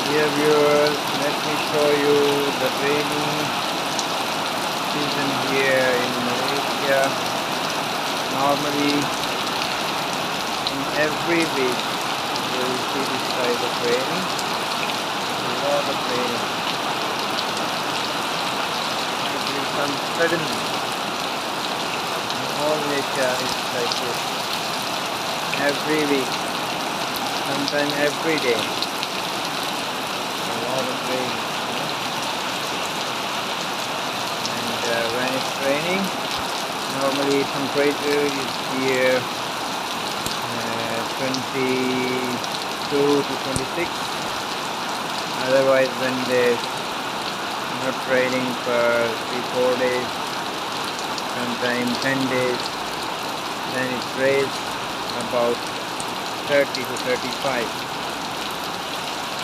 Dear viewers, let me show you the raining season here in Malaysia. Normally, in every week, you will see this type of raining. A lot of raining. It will come suddenly. All nature is like this. Every week, sometimes every day. A lot of rain. And when it's raining, normally temperature is here 22 to 26. Otherwise, when there's not raining for 3-4 days, sometimes 10 days, then it rains about 30 to 35.